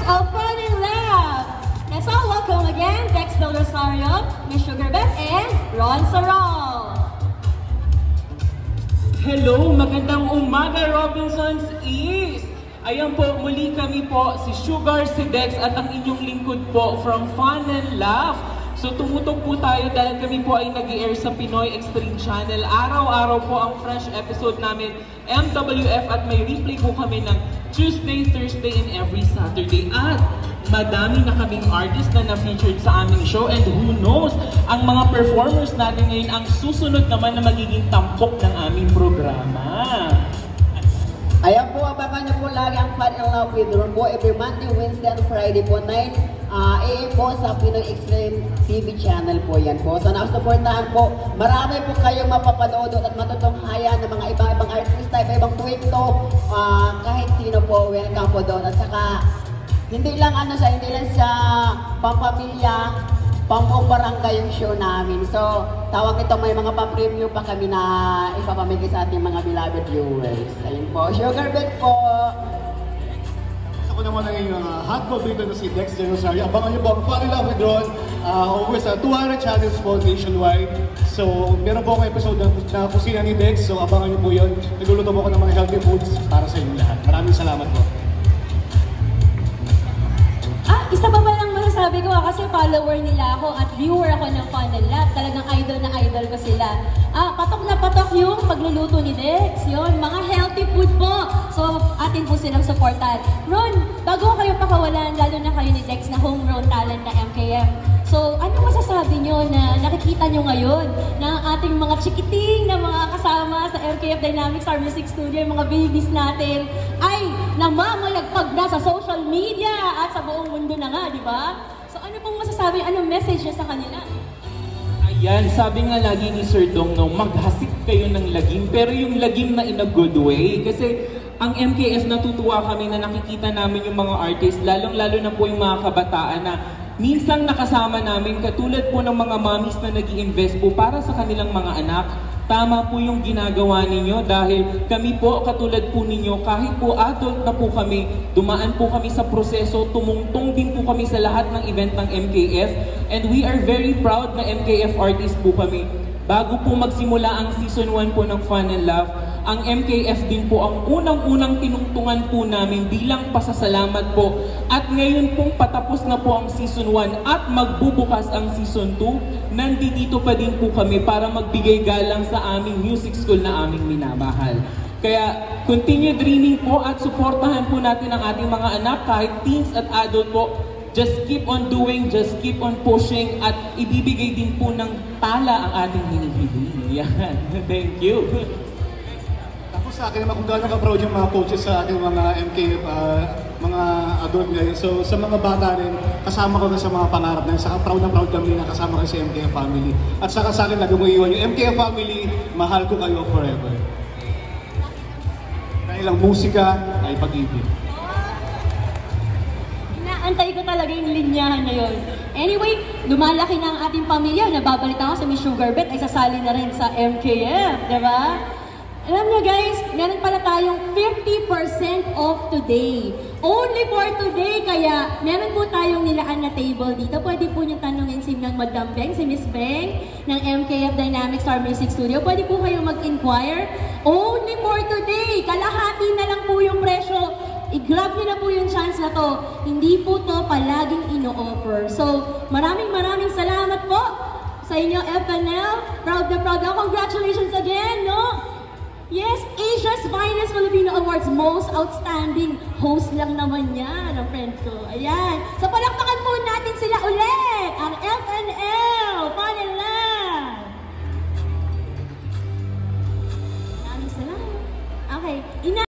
of Fun and Love. Let's all welcome again Dex Del Rosario, Miss Sugarbet, and Ron Sarol. Hello, magandang umaga, Robinsons East! Ayan po, muli kami po, si Sugar, si Dex, at ang inyong lingkod po from Fun and Laugh. So tumutok po tayo dahil kami po ay nag-i-air sa Pinoy Extreme Channel. Araw-araw po ang fresh episode namin, MWF, at may replay po kami ng Tuesday, Thursday, and every Saturday. At madami na kaming artist na na-featured sa aming show, and who knows, ang mga performers natin ngayon ang susunod naman na magiging tampok ng aming programa. Ayan po, abangan niyo po lagi ang Fun and Love with Ron po every Monday, Wednesday, and Friday po, 9 AM po sa Pinoy Extreme TV channel po yan po. So nakasuportahan po, marami po kayong mapapanood at matutunghayan ng mga ibang artista, ibang kwento, kahit sino po, welcome po doon. At saka, hindi lang siya pampamilya, pambuong barangay yung show namin. So, tawag ito, may mga pa-preview pa kami na ipapamigay sa ating mga beloved viewers. Ayun po, Sugarbet po. Ako naman ang hot call dito na si Dex Del Rosario. Abangan niyo po ang Fun and Love with Ron. Over sa 200 channels po nationwide. So, meron po akong episode na kusina ni Dex. So, abangan niyo po yun. Nagluluto po ako ng mga healthy foods para sa inyo lahat. Maraming salamat po. Isa pa lang masasabi ko kasi follower nila ako at viewer ako ng Fun and Love. Talagang idol na idol ko sila. Patok na patok yung pagluluto ni Dex. Yun, mga healthy food po. So, atin po silang supportan. Ron, bago kayo pakawalan, lalo na kayo ni Dex na homegrown talent na MKF. So, ano masasabi nyo na nakikita nyo ngayon na ating mga chikiting na mga kasama sa MKF Dynamic Star Music Studio, yung mga babies natin, ay namamalagpag na sa social media at sa buong mundo na nga, di ba? So, ano pong masasabi, anong message nyo sa kanila? Ayan, sabi nga lagi ni Sir Dong, no, maghasik kayo ng lagim, pero yung lagim na in a good way. Kasi ang MKF, natutuwa kami na nakikita namin yung mga artists, lalong-lalo na po yung mga kabataan na minsan nakasama namin, katulad po ng mga mommies na nag-i-invest po para sa kanilang mga anak. Tama po yung ginagawa ninyo dahil kami po, katulad po ninyo, kahit po adult na po kami, dumaan po kami sa proseso, tumungtong din po kami sa lahat ng event ng MKF, and we are very proud na MKF artist po kami. Bago po magsimula ang Season 1 po ng Fun and Love, ang MKF din po ang unang-unang tinungtungan po namin bilang pasasalamat po. At ngayon pong patapos na po ang Season 1 at magbubukas ang Season 2, nandito pa din po kami para magbigay galang sa aming music school na aming minamahal. Kaya continue dreaming po at suportahan po natin ang ating mga anak, kahit teens at adult po. Just keep on doing, just keep on pushing, at ibibigay din po ng tala ang ating hinihiling. Yan. Thank you. Ako sa akin naman kung gaano ka-proud yung mga coaches sa ating mga MKF, mga adult ngayon. So sa mga bata rin, kasama ko rin sa mga pangarap na yun. Saka proud na proud kami na kasama ko sa MKF family. At saka sa akin, nagumuiwan yung MKF family, mahal ko kayo forever. Dahil ang musika ay pag-ibig. Antay ko talaga yung linyahan na yun. Anyway, lumalaki na ang ating pamilya. Nababalita ko sa Miss Sugarbet ay sasali na rin sa MKF, diba? Alam niyo guys, meron pala tayong 50% off today. Only for today, kaya meron po tayong nilaan na table dito. Pwede po niyong tanungin si Madam Beng, si Miss Beng ng MKF Dynamic Star Music Studio. Pwede po kayong mag-inquire. Only for today, kalahati na lang po yung presyo. I-grab nyo na po yung chance na to. Hindi po to palaging ino-offer. So, maraming salamat po sa inyo, FNL. Proud na proud ako. Congratulations again, no? Yes, Asia's Finest Filipino Awards. Most Outstanding Host lang naman yan, ang friend ko. Ayan. So, palakpakan